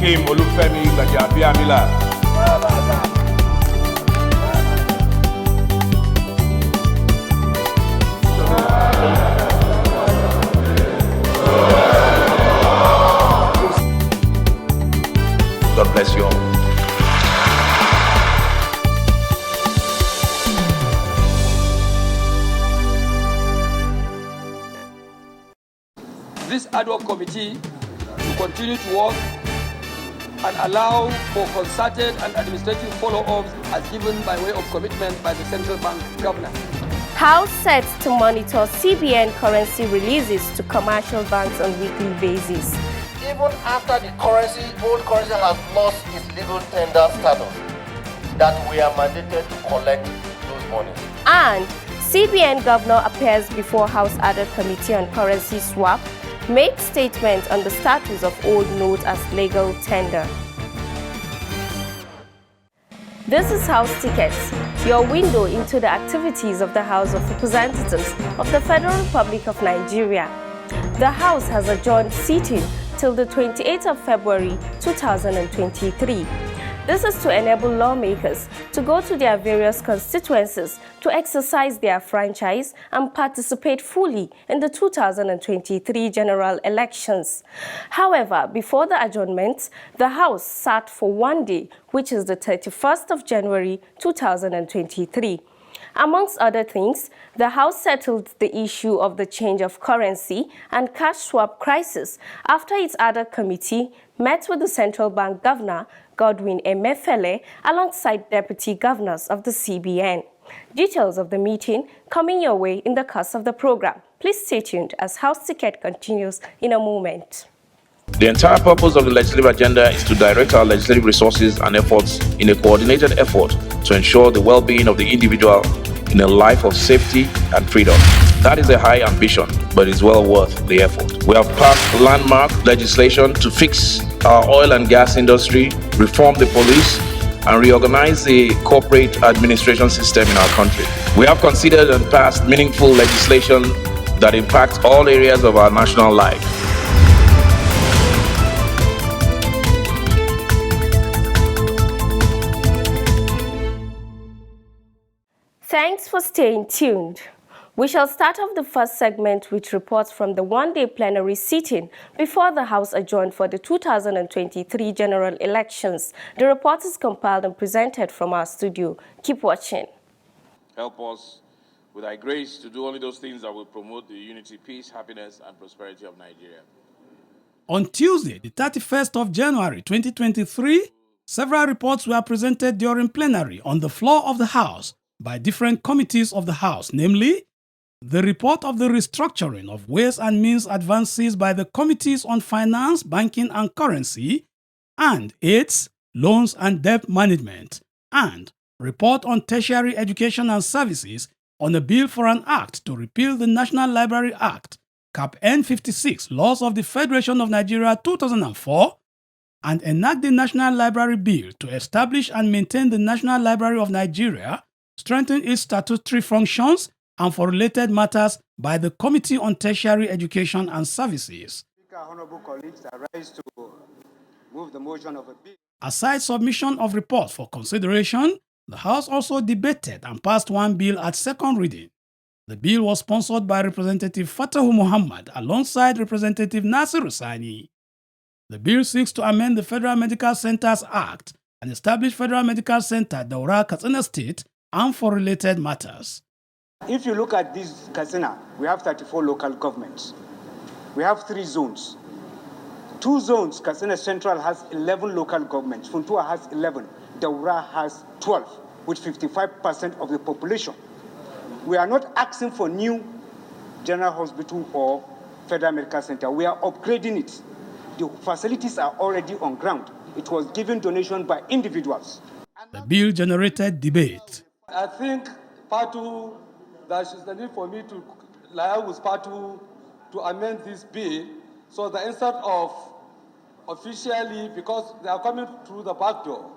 Akim Olufemi Gbajabiamila. God bless you all. This ad-hoc committee will continue to work and allow for concerted and administrative follow-ups as given by way of commitment by the central bank governor. House set to monitor CBN currency releases to commercial banks on weekly basis. Even after the old currency has lost its legal tender status, that we are mandated to collect those monies. And CBN Governor appears before House Ad-hoc Committee on Currency Swap, makes statements on the status of old notes as legal tender. This is House Tickets, your window into the activities of the House of Representatives of the Federal Republic of Nigeria. The House has adjourned sitting till the 28th of February 2023. This is to enable lawmakers to go to their various constituencies to exercise their franchise and participate fully in the 2023 general elections. However, before the adjournment, the House sat for one day, which is the 31st of January 2023. Amongst other things, the House settled the issue of the change of currency and cash swap crisis after its Ad-hoc committee met with the central bank governor, Godwin Emefiele, alongside deputy governors of the CBN. Details of the meeting coming your way in the course of the program. Please stay tuned as House Ticket continues in a moment. The entire purpose of the legislative agenda is to direct our legislative resources and efforts in a coordinated effort to ensure the well-being of the individual in a life of safety and freedom. That is a high ambition, but it's well worth the effort. We have passed landmark legislation to fix our oil and gas industry, reform the police, and reorganize the corporate administration system in our country. We have considered and passed meaningful legislation that impacts all areas of our national life. Thanks for staying tuned. We shall start off the first segment with reports from the one-day plenary sitting before the House adjourned for the 2023 general elections. The report is compiled and presented from our studio. Keep watching. Help us, with thy grace, to do only those things that will promote the unity, peace, happiness, and prosperity of Nigeria. On Tuesday, the 31st of January 2023, several reports were presented during plenary on the floor of the House by different committees of the House, namely, the report of the restructuring of ways and means advances by the Committees on Finance, Banking and Currency, and AIDS, Loans and Debt Management, and report on tertiary education and services on a bill for an act to repeal the National Library Act, Cap N56, Laws of the Federation of Nigeria 2004, and enact the National Library Bill to establish and maintain the National Library of Nigeria, strengthen its statutory functions, and for related matters by the Committee on Tertiary Education and Services. Honorable colleagues, I rise to move the motion of a bill. Aside submission of reports for consideration, the House also debated and passed one bill at second reading. The bill was sponsored by Representative Fatahu Muhammad alongside Representative Nasir Sani. The bill seeks to amend the Federal Medical Centers Act and establish Federal Medical Center Daura, Katsina State, and for related matters. If you look at this Katsina, we have 34 local governments. We have 3 zones. 2 zones, Katsina Central has 11 local governments. Funtua has 11. Daura has 12, with 55% of the population. We are not asking for new general hospital or Federal Medical Center. We are upgrading it. The facilities are already on ground. It was given donation by individuals. The bill generated debate. I think Patu, there is the need for me to lie with Patu to amend this bill so that instead of officially, because they are coming through the back door,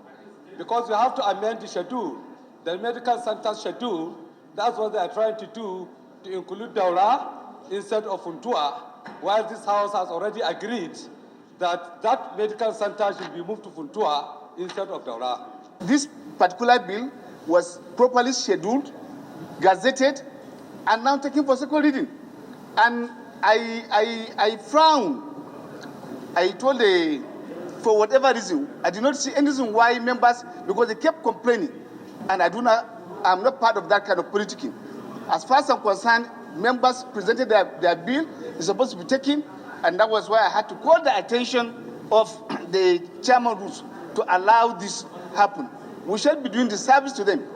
because we have to amend the schedule, the medical center schedule, that's what they are trying to do, to include Daura instead of Funtua, while this House has already agreed that that medical center should be moved to Funtua instead of Daura. This particular bill was properly scheduled, gazetted, and now taken for second reading. And I frown. I told for whatever reason, I did not see any reason why members, because they kept complaining. And I'm not part of that kind of politicking. As far as I'm concerned, members presented their bill, it's supposed to be taken, and that was why I had to call the attention of the chairman rules to allow this happen. We should be doing the service to them.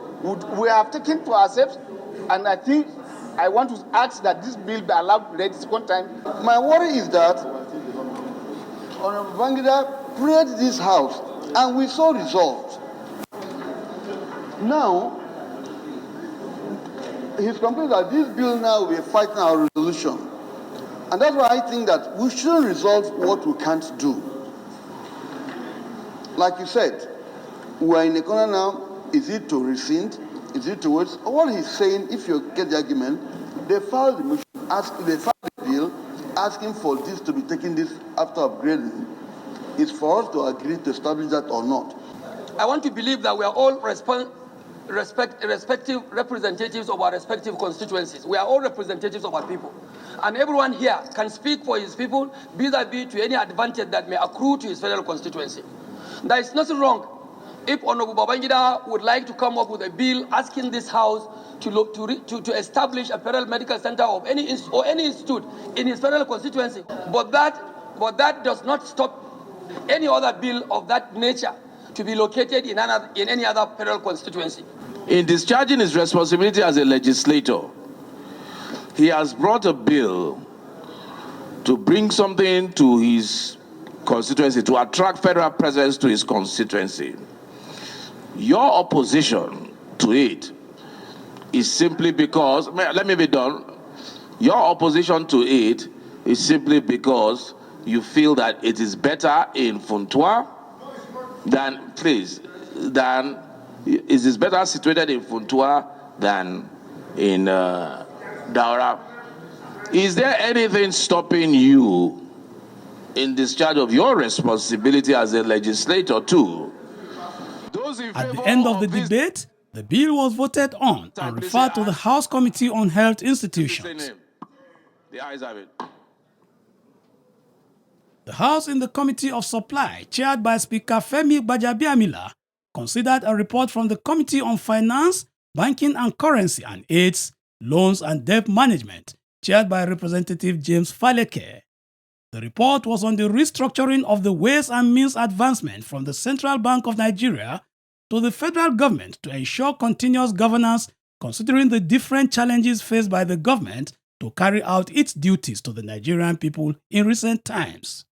We have taken to ourselves, and I think I want to ask that this bill be allowed to read second time. My worry is that Honorable Bangida prayed this house, and we saw results. Now, he's complaining that this bill now will be fighting our resolution. And that's why I think that we shouldn't resolve what we can't do. Like you said, we're in a corner now. Is it to rescind? Is it to what? What he's saying, if you get the argument, they filed the motion, they filed the bill, asking for this to be taken this after upgrading. It's for us to agree to establish that or not. I want to believe that we are all respective representatives of our respective constituencies. We are all representatives of our people. And everyone here can speak for his people, vis-a-vis to any advantage that may accrue to his federal constituency. There is nothing wrong if Honorable Babangida would like to come up with a bill asking this House to establish a federal medical center of any institute in his federal constituency. But that does not stop any other bill of that nature to be located in any other federal constituency. In discharging his responsibility as a legislator, he has brought a bill to bring something to his constituency, to attract federal presence to his constituency. Your opposition to it is simply because, let me be done, your opposition to it is simply because you feel that it is better in Funtua is it better situated in Funtua than in Daura. Is there anything stopping you in discharge of your responsibility as a legislator too? At the end of the debate, the bill was voted on and referred to the House Committee on Health Institutions. The ayes have it. The House in the Committee of Supply, chaired by Speaker Femi Gbajabiamila, considered a report from the Committee on Finance, Banking and Currency and AIDS, Loans and Debt Management, chaired by Representative James Faleke. The report was on the restructuring of the Ways and Means Advancement from the Central Bank of Nigeria to the federal government to ensure continuous governance, considering the different challenges faced by the government to carry out its duties to the Nigerian people in recent times.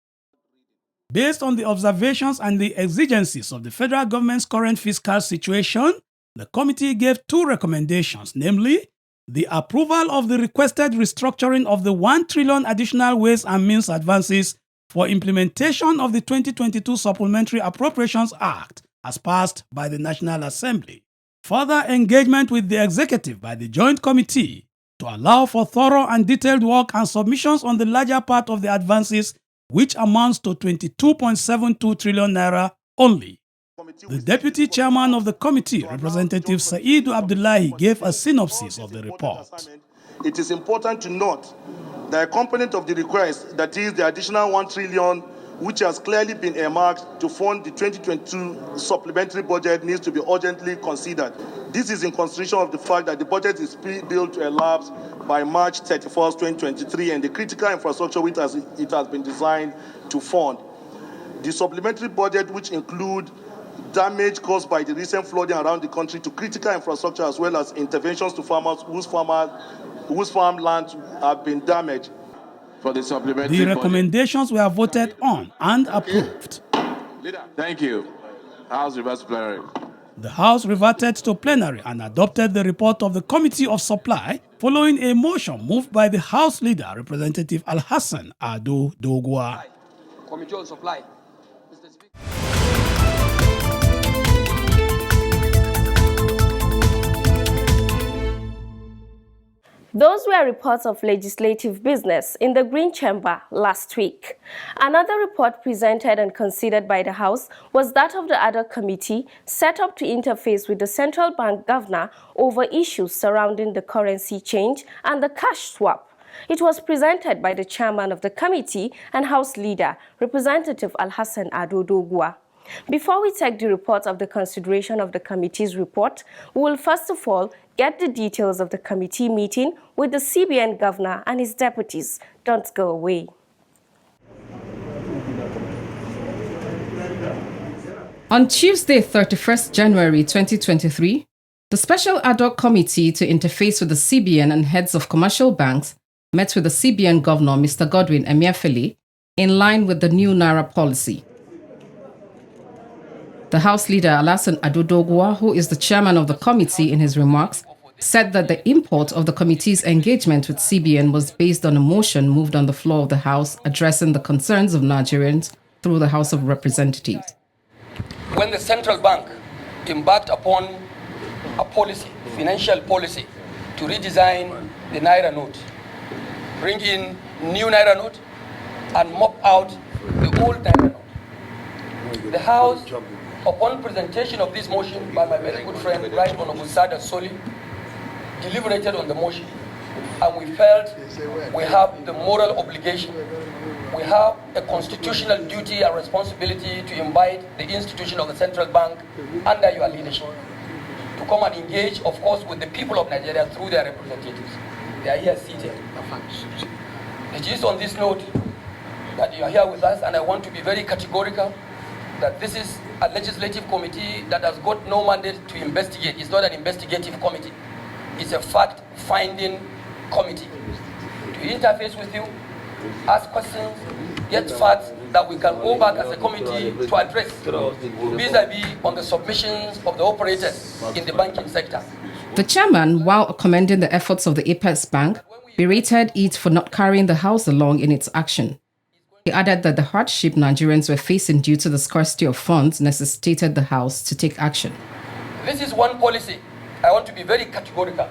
Based on the observations and the exigencies of the federal government's current fiscal situation, the committee gave two recommendations, namely, the approval of the requested restructuring of the 1 trillion additional Ways and Means advances for implementation of the 2022 Supplementary Appropriations Act as passed by the National Assembly. Further engagement with the executive by the Joint Committee to allow for thorough and detailed work and submissions on the larger part of the advances, which amounts to 22.72 trillion naira only. The deputy chairman of the committee, Representative Saidu Abdullahi, gave a synopsis of the report. It is important to note that a component of the request, that is the additional 1 trillion, which has clearly been earmarked to fund the 2022 supplementary budget, needs to be urgently considered. This is in consideration of the fact that the budget is billed to elapse by March 31st, 2023, and the critical infrastructure which it has been designed to fund. The supplementary budget, which include damage caused by the recent flooding around the country to critical infrastructure, as well as interventions to farmers whose farmlands have been damaged. For the supplementary The recommendations were voted on and approved. Thank you. House reverts to plenary. The House reverted to plenary and adopted the report of the Committee of Supply following a motion moved by the House Leader, Representative Al-Hassan Ado Dogwa. Committee on Supply. Mr. Speaker. Those were reports of legislative business in the Green Chamber last week. Another report presented and considered by the House was that of the Ad-hoc committee set up to interface with the central bank governor over issues surrounding the currency change and the cash swap. It was presented by the chairman of the committee and House leader, Representative Alhassan Ado Doguwa. Before we take the report of the consideration of the committee's report, we will first of all get the details of the committee meeting with the CBN governor and his deputies. Don't go away. On Tuesday, 31st January 2023, the Special Ad hoc Committee to interface with the CBN and heads of commercial banks met with the CBN Governor, Mr. Godwin Emefiele, in line with the new Naira policy. The House leader, Alhassan Ado Doguwa, who is the chairman of the committee, in his remarks, said that the import of the committee's engagement with CBN was based on a motion moved on the floor of the House addressing the concerns of Nigerians through the House of Representatives. When the central bank embarked upon a policy, financial policy, to redesign the Naira note, bring in new Naira note, and mop out the old Naira note, the House, upon presentation of this motion by my very good friend, Right Honorable Sada Soli, deliberated on the motion, and we felt we have the moral obligation, we have a constitutional duty and responsibility to invite the institution of the central bank under your leadership to come and engage, of course, with the people of Nigeria through their representatives. They are here seated. It is on this note that you are here with us, and I want to be very categorical that this is a legislative committee that has got no mandate to investigate. It's not an investigative committee. It's a fact-finding committee to interface with you, ask questions, get facts that we can go back as a committee to address vis-a-vis on the submissions of the operators in the banking sector. The chairman, while commending the efforts of the Apex Bank, berated it for not carrying the House along in its action. He added that the hardship Nigerians were facing due to the scarcity of funds necessitated the House to take action. This is one policy, I want to be very categorical,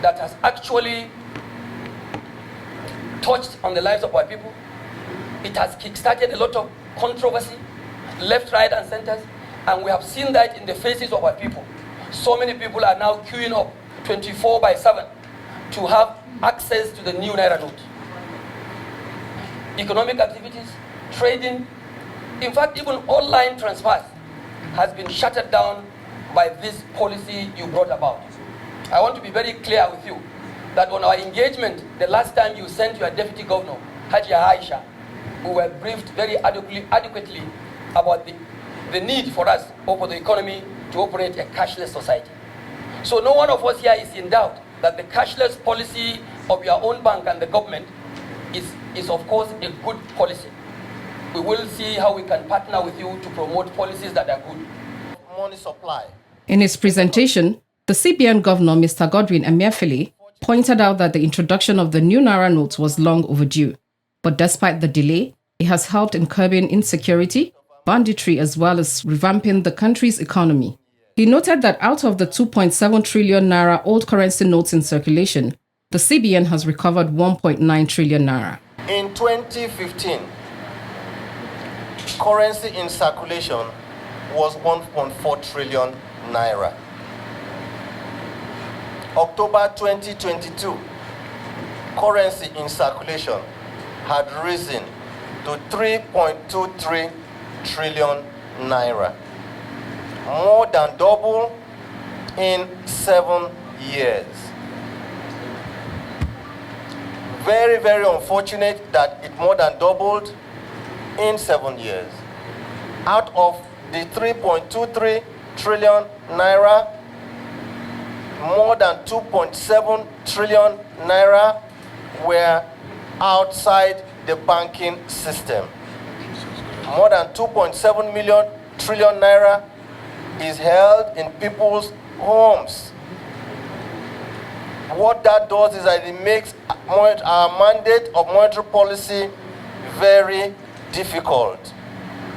that has actually touched on the lives of our people. It has kick-started a lot of controversy, left, right, and centers, and we have seen that in the faces of our people. So many people are now queuing up 24/7 to have access to the new Naira note. Economic activities, trading, in fact, even online transfers has been shut down by this policy you brought about. I want to be very clear with you that on our engagement, the last time you sent your deputy governor, Hajia Aisha, we were briefed very adequately about the need for us or for the economy to operate a cashless society. So no one of us here is in doubt that the cashless policy of your own bank and the government is of course a good policy. We will see how we can partner with you to promote policies that are good. Money supply. In his presentation, the CBN Governor, Mr. Godwin Emefiele, pointed out that the introduction of the new Naira notes was long overdue. But despite the delay, it has helped in curbing insecurity, banditry, as well as revamping the country's economy. He noted that out of the 2.7 trillion Naira old currency notes in circulation, the CBN has recovered 1.9 trillion Naira. In 2015, currency in circulation was 1.4 trillion Naira. October 2022, currency in circulation had risen to 3.23 trillion Naira, more than double in 7 years. Very, very unfortunate that it more than doubled in 7 years. Out of the 3.23 trillion Naira, more than 2.7 trillion Naira were outside the banking system. More than 2.7 trillion Naira is held in people's homes. What that does is that it makes our mandate of monetary policy very difficult.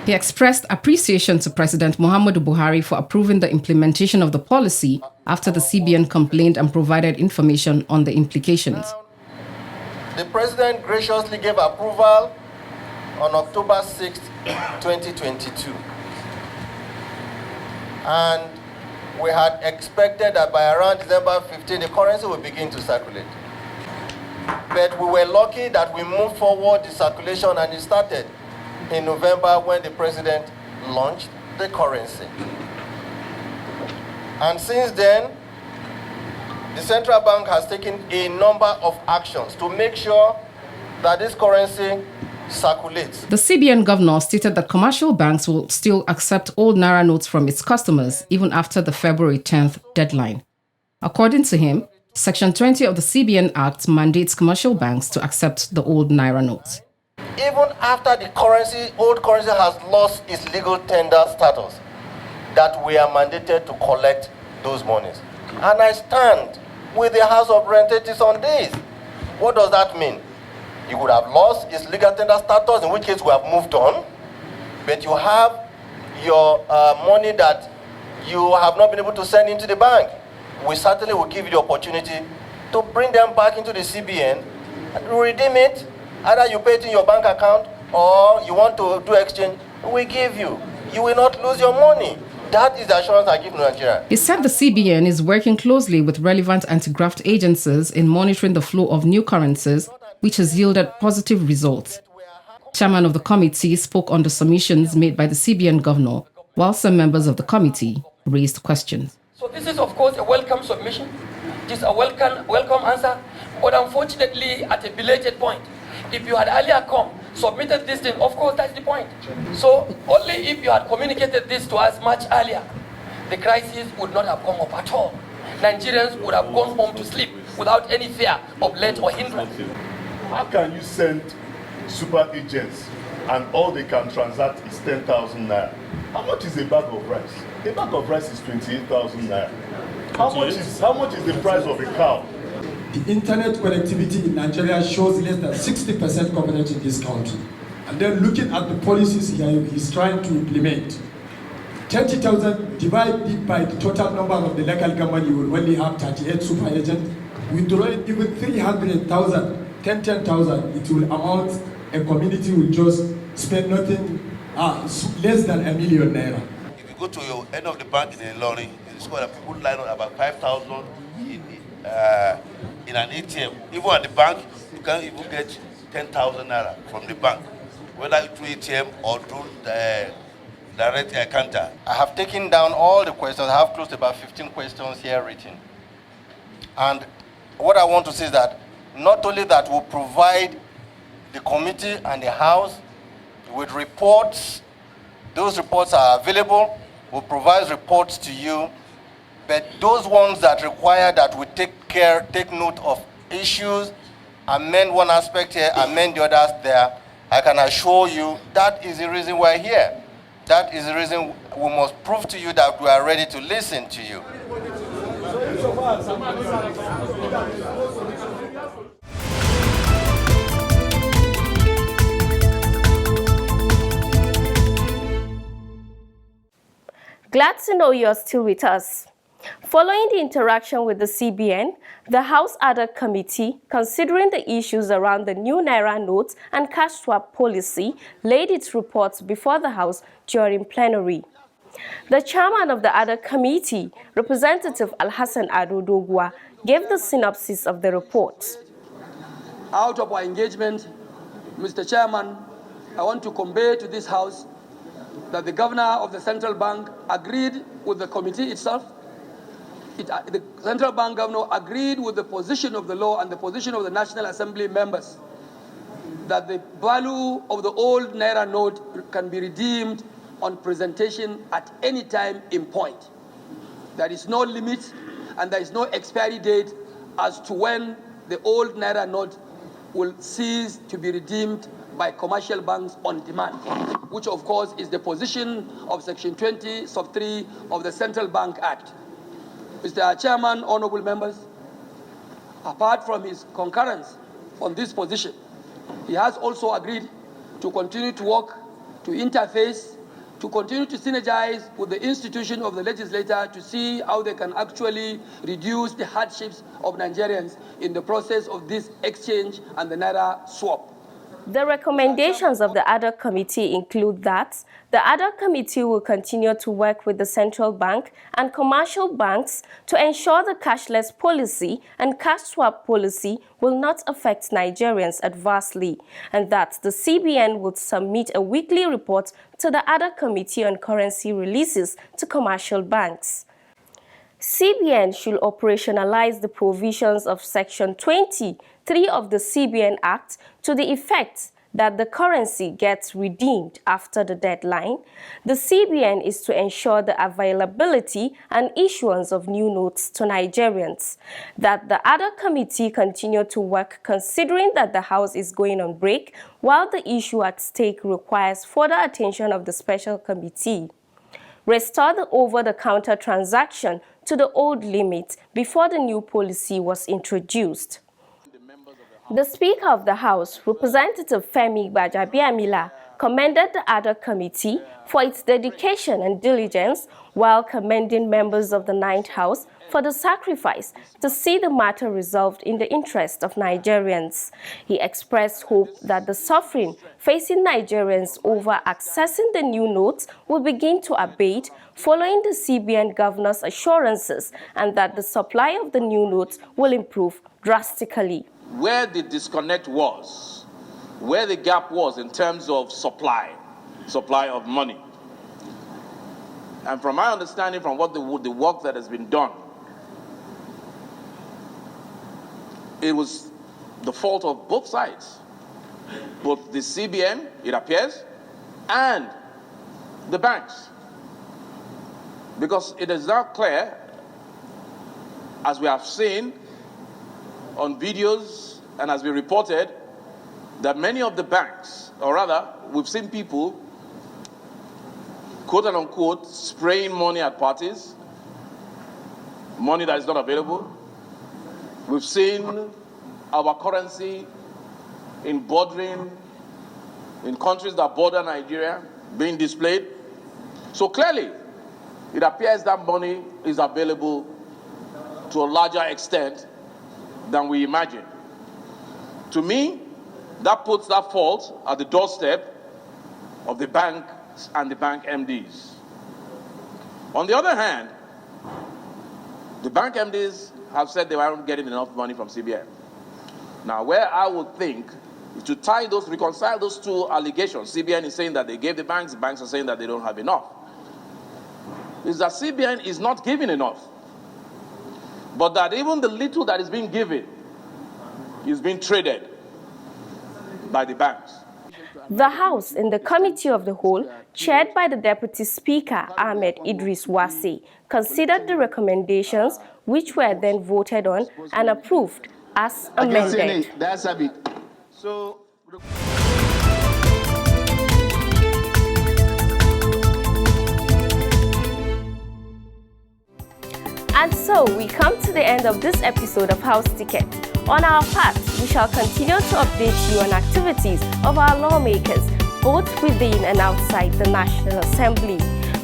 He expressed appreciation to President Muhammadu Buhari for approving the implementation of the policy after the CBN complained and provided information on the implications. The President graciously gave approval on October 6, 2022. And we had expected that by around December 15, the currency would begin to circulate. But we were lucky that we moved forward the circulation and it started in November when the President launched the currency. And since then, the central bank has taken a number of actions to make sure that this currency circulates. The CBN governor stated that commercial banks will still accept old Naira notes from its customers even after the February 10th deadline. According to him, Section 20 of the CBN Act mandates commercial banks to accept the old Naira notes. Even after the old currency has lost its legal tender status, that we are mandated to collect those monies. And I stand with the House of Representatives on this. What does that mean? It would have lost its legal tender status, in which case we have moved on, but you have your money that you have not been able to send into the bank. We certainly will give you the opportunity to bring them back into the CBN and redeem it. Either you pay it in your bank account or you want to do exchange, we give you. You will not lose your money. That is the assurance I give to Nigeria. He said the CBN is working closely with relevant anti-graft agencies in monitoring the flow of new currencies, which has yielded positive results. Chairman of the committee spoke on the submissions made by the CBN governor, while some members of the committee raised questions. So this is, of course, a welcome submission. It is a welcome answer. But unfortunately, at a belated point, if you had earlier come, submitted this thing, of course, that's the point. So only if you had communicated this to us much earlier, the crisis would not have come up at all. Nigerians would have gone home to sleep without any fear of let or hindrance. How can you send super agents and all they can transact is 10,000 naira? How much is a bag of rice? A bag of rice is 28,000 naira. How much is the price of a cow? The internet connectivity in Nigeria shows less than 60% coverage in this country. And then looking at the policies he's trying to implement, 30,000 divided by the total number of the local government, you will only have 38 super agents. Withdrawing even 300,000, 10,000, it will amount, a community will just spend nothing, less than $1 million naira. If you go to your end of the bank in Ilorin, it's got that people line up about 5,000 in an ATM. Even at the bank, you can't even get 10,000 naira from the bank, whether through ATM or through the direct counter. I have taken down all the questions. I have close to about 15 questions here written. And what I want to say is that not only that we'll provide the committee and the House with reports, those reports are available, we'll provide reports to you, but those ones that require that we take note of issues, amend one aspect here, amend the others there, I can assure you that is the reason we're here. That is the reason we must prove to you that we are ready to listen to you. Glad to know you're still with us. Following the interaction with the CBN, the House Ad-hoc Committee, considering the issues around the new Naira notes and cash swap policy, laid its reports before the House during plenary. The chairman of the Ad-hoc Committee, Representative Alhassan Ado Dogwa, gave the synopsis of the report. Out of our engagement, Mr. Chairman, I want to convey to this House that the governor of the central bank agreed with the committee itself. The central bank governor agreed with the position of the law and the position of the National Assembly members that the value of the old Naira note can be redeemed on presentation at any time in point. There is no limit and there is no expiry date as to when the old Naira note will cease to be redeemed by commercial banks on demand, which of course is the position of Section 20, Sub 3 of the Central Bank Act. Mr. Chairman, honorable members, apart from his concurrence on this position, he has also agreed to continue to work to interface to continue to synergize with the institution of the legislature to see how they can actually reduce the hardships of Nigerians in the process of this exchange and the Naira swap. The recommendations of the Ad-hoc committee include that the Ad-hoc committee will continue to work with the central bank and commercial banks to ensure the cashless policy and cash swap policy will not affect Nigerians adversely, and that the CBN would submit a weekly report to the Ad-hoc committee on currency releases to commercial banks. CBN should operationalize the provisions of Section 23 of the CBN Act to the effect that the currency gets redeemed after the deadline. The CBN is to ensure the availability and issuance of new notes to Nigerians. That the Ad-hoc committee continue to work considering that the House is going on break while the issue at stake requires further attention of the special committee. Restore the over-the-counter transaction to the old limit before the new policy was introduced. The Speaker of the House, Representative Femi Gbajabiamila, commended the Ad-hoc committee for its dedication and diligence while commending members of the Ninth House for the sacrifice to see the matter resolved in the interest of Nigerians. He expressed hope that the suffering facing Nigerians over accessing the new notes will begin to abate following the CBN Governor's assurances, and that the supply of the new notes will improve drastically. Where the disconnect was, where the gap was in terms of supply of money. And from my understanding, from what the work that has been done, it was the fault of both sides, both the CBN, it appears, and the banks. Because it is now clear, as we have seen on videos and as we reported, that many of the banks, or rather, we've seen people, quote and unquote, spraying money at parties, money that is not available. We've seen our currency in countries that border Nigeria being displayed. So clearly, it appears that money is available to a larger extent than we imagined. To me, that puts that fault at the doorstep of the banks and the bank MDs. On the other hand, the bank MDs have said they weren't getting enough money from CBN. Now, where I would think is to reconcile those two allegations. CBN is saying that they gave the banks are saying that they don't have enough. Is that CBN is not giving enough, but that even the little that is being given is being traded by the banks. The House, in the Committee of the Whole, chaired by the Deputy Speaker, Ahmed Idris Wase, considered the recommendations, which were then voted on and approved as amended. And so we come to the end of this episode of House Ticket. On our part, we shall continue to update you on activities of our lawmakers, both within and outside the National Assembly.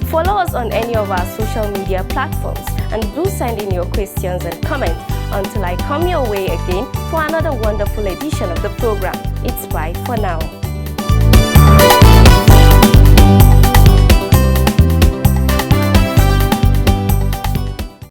Follow us on any of our social media platforms and do send in your questions and comments until I come your way again for another wonderful edition of the program. It's bye for now.